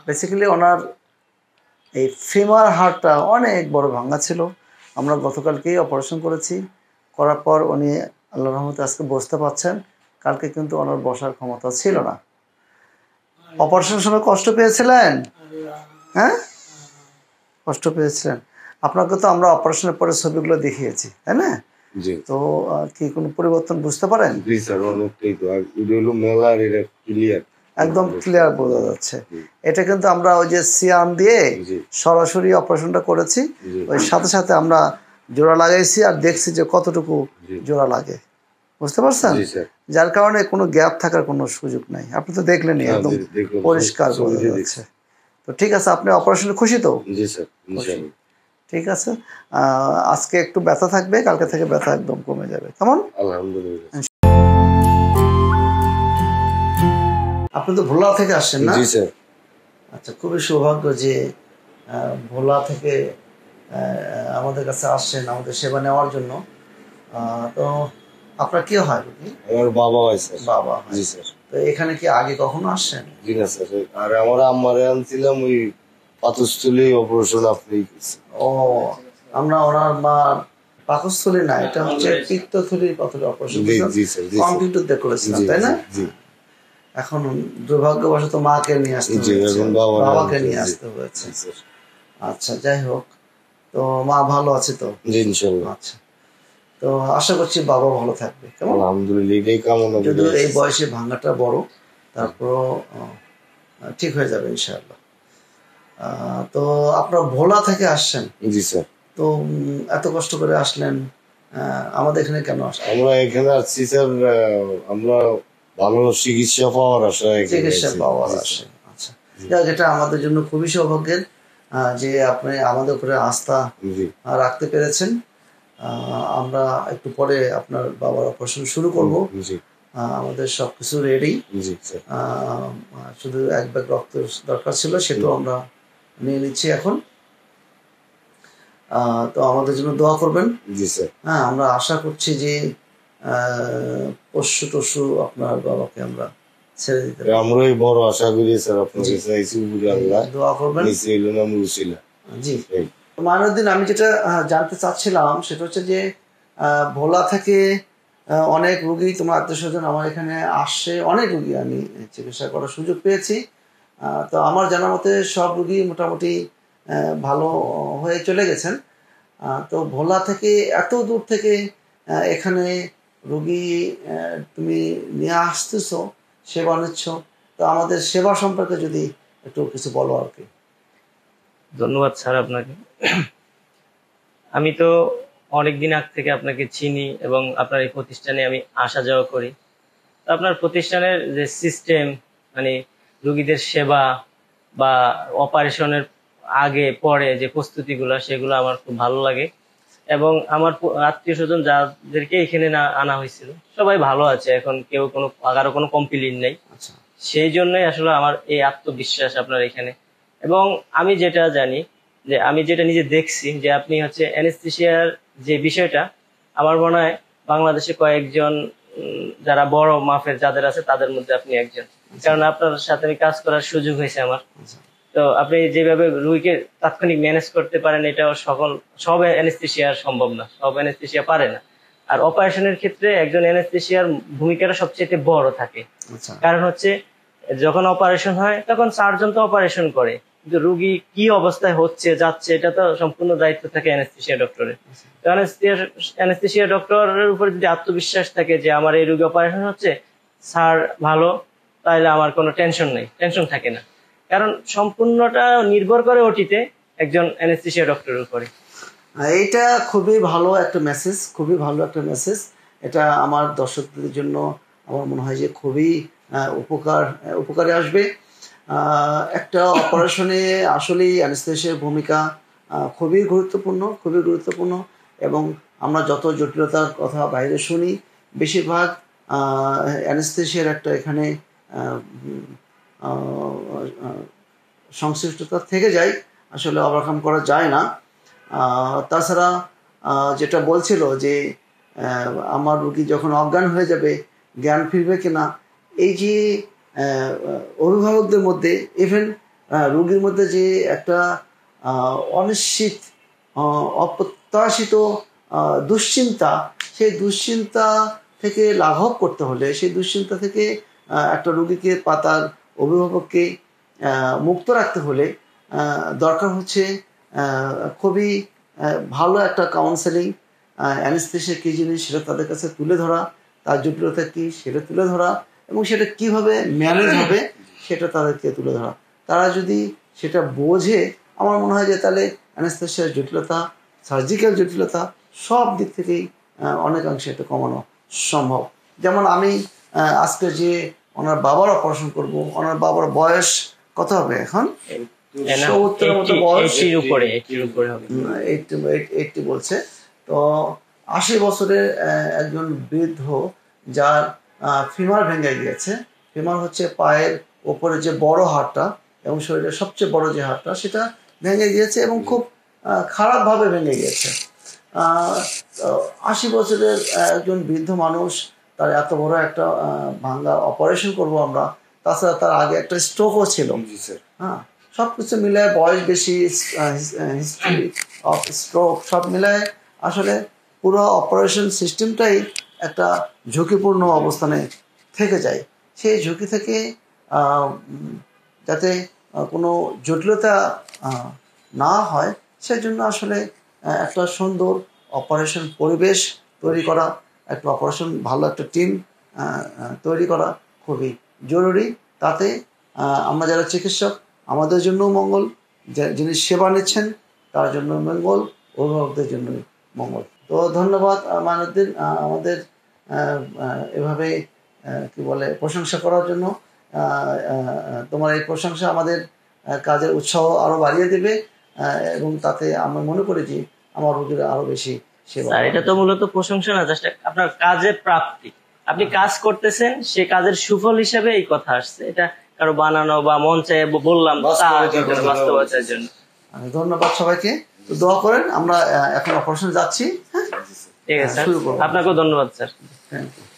Basically ওনার এই femur হাড়টা অনেক বড় ভাঙা ছিল। আমরা গতকালকেই অপারেশন করেছি, করার পর উনি আল্লাহর রহমতে আজকে বসতে পারছেন। কালকে কিন্তু ওনার বসার ক্ষমতা ছিল না। অপারেশনের সময় কষ্ট পেয়েছিলেন? হ্যাঁ, কষ্ট পেয়েছিলেন। আপনাকে তো আমরা অপারেশনের পরে ছবিগুলো দেখিয়েছি, তাই না? তো কি কোনো পরিবর্তন বুঝতে পারেন? জি স্যার, অনেকটাই তো। আর এটা হলো মেলার, এটা ক্লিয়ার, একদম ক্লিয়ার বোঝা যাচ্ছে। এটা কিন্তু আমরা ওই যে সিয়াম দিয়ে সরাসরি অপারেশনটা করেছি, ওই সাথে সাথে আমরা জোড়া লাগাইছি আর দেখছি যে কতটুকু জোড়া লাগে, বুঝতে পারছেন? যার কারণে কোনো গ্যাপ থাকার কোনো সুযোগ নাই। আপনি তো দেখলেনই, একদম পরিষ্কার বোঝা যাচ্ছে। তো ঠিক আছে, আপনি অপারেশনে খুশি তো? জি স্যার, ইনশাআল্লাহ। ঠিক আছে, আজকে একটু ব্যথা থাকবে, কালকে থেকে ব্যথা একদম কমে যাবে। কেমন? আলহামদুলিল্লাহ। আপনি তো ভোলা থেকে আসছেন না? জি স্যার। আচ্ছা, খুবই সৌভাগ্য যে ভোলা থেকে আমাদের কাছে আসছেন আমাদের সেবা নেওয়ার জন্য। তো আপনার কি হয়? আমার বাবা হয় স্যার। বাবা? জি স্যার। তো এখানে কি আগে কখনো আসছেন? জি না স্যার। আর আমার আম্মারে আনছিলাম ওই পাকস্থলী অপারেশন আপনি। ও, আমরা ওনার মা পাকস্থলী না, এটা হচ্ছে পিত্তথলির পাথরের অপারেশন কম্পিউটার দিয়ে করেছিলাম, তাই না? এখন দুর্ভাগ্যবশত মাকে নিয়ে আসতে হয়েছে, বাবাকে নিয়ে আসতে হয়েছে। আচ্ছা, যাই হোক, তো মা ভালো আছে তো? জি ইনশাআল্লাহ। আচ্ছা, তো আশা করছি বাবা ভালো থাকবে। কেমন? আলহামদুলিল্লাহ, এটাই কামনা। যদিও এই বয়সে ভাঙাটা বড়, তারপরও ঠিক হয়ে যাবে ইনশাআল্লাহ। তো আপনার ভোলা থেকে আসছেন? জি স্যার। তো এত কষ্ট করে আসলেন, আমাদের এখানে কেন আসলেন? আমরা এখানে আসছি স্যার, আমরা ভালো চিকিৎসা পাওয়ার আশায়। চিকিৎসা পাওয়ার আশায়। আচ্ছা, এটা আমাদের জন্য খুবই সৌভাগ্যের যে আপনি আমাদের উপরে আস্থা রাখতে পেরেছেন। আমরা একটু পরে আপনার বাবার অপারেশন শুরু করব। আমাদের সবকিছু রেডি। শুধু এক ব্যাগ রক্ত দরকার ছিল, সেটাও আমরা নিয়ে নিচ্ছি এখন। তো আমাদের জন্য দোয়া করবেন। জি স্যার। হ্যাঁ, আমরা আশা করছি যে পরশু টরশু আপনার বাবাকে আমরা ছেড়ে দিতে পারি। আমরাই বড় আশা করি স্যার, আপনার কাছে আইছি, আল্লাহ দোয়া করবেন। জি মাইনুদ্দিন, আমি যেটা জানতে চাচ্ছিলাম সেটা হচ্ছে যে ভোলা থেকে অনেক রোগী, তোমার আত্মীয় স্বজন আমার এখানে আসছে, অনেক রোগী আমি চিকিৎসা করার সুযোগ পেয়েছি। তো আমার জানা মতে সব রোগী মোটামুটি ভালো হয়ে চলে গেছেন। তো ভোলা থেকে এত দূর থেকে এখানে রোগী তুমি নিয়ে আসতেছো, সেবা নিচ্ছ, তো আমাদের সেবা সম্পর্কে যদি একটু কিছু বলো আর কি। ধন্যবাদ স্যার আপনাকে। আমি তো অনেকদিন আগ থেকে আপনাকে চিনি এবং আপনার এই প্রতিষ্ঠানে আমি আসা যাওয়া করি। আপনার প্রতিষ্ঠানের যে সিস্টেম, মানে রোগীদের সেবা বা অপারেশনের আগে পরে যে প্রস্তুতিগুলো, সেগুলো আমার খুব ভালো লাগে। এবং আমার আত্মীয় স্বজন যাদেরকে এখানে আনা হয়েছিল সবাই ভালো আছে এখন, কেউ কারো কোনো কমপ্লেইন নেই। সেই জন্যই আসলে আমার এই আত্মবিশ্বাস আপনার এখানে। এবং আমি যেটা জানি, যে আমি যেটা নিজে দেখছি, যে আপনি হচ্ছে অ্যানেস্থেসিয়ার যে বিষয়টা, আমার মনে হয় বাংলাদেশে কয়েকজন যারা বড় মাপের যাদের আছে তাদের মধ্যে আপনি একজন। কারণ আপনার সাথে আমি কাজ করার সুযোগ হয়েছে আমার। তো আপনি যেভাবে রোগীকে তাৎক্ষণিক ম্যানেজ করতে পারেন, এটা সব অ্যানেস্থেসিয়ার সম্ভব না, সব অ্যানেস্থেসিয়া পারে না। আর অপারেশনের ক্ষেত্রে একজন অ্যানেস্থেসিয়ার ভূমিকাটা সবচেয়ে বড় থাকে। কারণ হচ্ছে যখন অপারেশন হয় তখন সার্জন তো অপারেশন করে, কিন্তু রোগী কি অবস্থায় হচ্ছে যাচ্ছে এটা তো সম্পূর্ণ দায়িত্ব থাকে অ্যানেস্থেসিয়া ডক্টরের। তো অ্যানেস্থেসিয়া ডক্টরের উপর যদি আত্মবিশ্বাস থাকে যে আমার এই রোগী অপারেশন হচ্ছে, স্যার ভালো, তাহলে আমার কোনো টেনশন থাকে না। কারণ সম্পূর্ণটা নির্ভর করে ওটিতে একজন অ্যানেস্থেসিয়া ডক্টরের উপরে। এইটা খুবই ভালো একটা মেসেজ, খুবই ভালো একটা মেসেজ। এটা আমার দর্শকদের জন্য আমার মনে হয় যে খুবই উপকারে আসবে। একটা অপারেশনে আসলেই অ্যানেস্থেসিয়ার ভূমিকা খুবই গুরুত্বপূর্ণ। এবং আমরা যত জটিলতার কথা বাইরে শুনি, বেশিরভাগ অ্যানেস্থেসিয়ার একটা এখানে সংশ্লিষ্টতা থেকে যায়, আসলে ওভারকাম করা যায় না। তাছাড়া যেটা বলছিল যে আমার রোগী যখন অজ্ঞান হয়ে যাবে জ্ঞান ফিরবে কিনা, এই যে অভিভাবকদের মধ্যে ইভেন রোগীর মধ্যে যে একটা অনিশ্চিত অপ্রত্যাশিত দুশ্চিন্তা, সেই দুশ্চিন্তা থেকে লাঘব করতে হলে, সেই দুশ্চিন্তা থেকে একটা রোগীকে তার অভিভাবককে মুক্ত রাখতে হলে দরকার হচ্ছে খুবই ভালো একটা কাউন্সেলিং। অ্যানেস্থেশিয়া কী জিনিস সেটা তাদের কাছে তুলে ধরা, তার জটিলতা কী সেটা তুলে ধরা, এবং সেটা কিভাবে ম্যানেজ হবে সেটা তাদেরকে তুলে ধরা। তারা যদি সেটা বোঝে, আমার মনে হয় যে তাহলে অ্যানেস্থেশিয়ার জটিলতা, সার্জিক্যাল জটিলতা সব দিক থেকেই অনেকাংশে এটা কমানো সম্ভব। যেমন আমি আজকে যে ওনার বাবার অপারেশন করব, ওনার বাবার বয়স কত হবে এখন? 70-এর মতো বয়স, 80 বলছে। তো 80 বছরের একজন বৃদ্ধ যার ফিমার ভেঙে গিয়েছে। ফিমার হচ্ছে পায়ের ওপরে যে বড় হাড়টা এবং শরীরের সবচেয়ে বড় যে হাড়টা, সেটা ভেঙে গিয়েছে এবং খুব খারাপভাবে ভেঙে গিয়েছে। 80 বছরের একজন বৃদ্ধ মানুষ, তার এত বড় একটা ভাঙ্গা অপারেশন করব আমরা, তাছাড়া তার আগে একটা স্ট্রোকও ছিল। হ্যাঁ, সব কিছু মিলায়, বয়স বেশি, হিস্ট্রি অফ স্ট্রোক সব মিলায় আসলে পুরো অপারেশন সিস্টেমটাই একটা ঝুঁকিপূর্ণ অবস্থানে থেকে যায়। সেই ঝুঁকি থেকে যাতে কোনো জটিলতা না হয়, সেজন্য আসলে একটা সুন্দর অপারেশন পরিবেশ তৈরি করা, একটা অপারেশন ভালো একটা টিম তৈরি করা খুবই জরুরি। তাতে আমরা যারা চিকিৎসক, আমাদের জন্যও মঙ্গল, যিনি সেবা নিচ্ছেন তার জন্য মঙ্গল, অভিভাবকদের জন্য মঙ্গল। তো ধন্যবাদ মাইনুদ্দিন, আমাদের এভাবে কি বলে প্রশংসা করার জন্য। তোমার এই প্রশংসা আমাদের কাজের উৎসাহ আরো বাড়িয়ে দেবে, এবং তাতে আমরা মনে করি যে আমার রোগীরা আরো বেশি সেবা। এটা তো মূলত প্রশংসা না, জাস্ট আপনার কাজের প্রাপ্তি। আপনি কাজ করতেছেন, সে কাজের সুফল হিসেবে এই কথা আসছে। এটা কারো বানানো বা মঞ্চে বললাম বাস্তবতার জন্য। ধন্যবাদ সবাইকে, তো দোয়া করেন। আমরা এখন অপারেশন যাচ্ছি। হ্যাঁ, ঠিক আছে, আপনাকেও ধন্যবাদ স্যার। Thank you.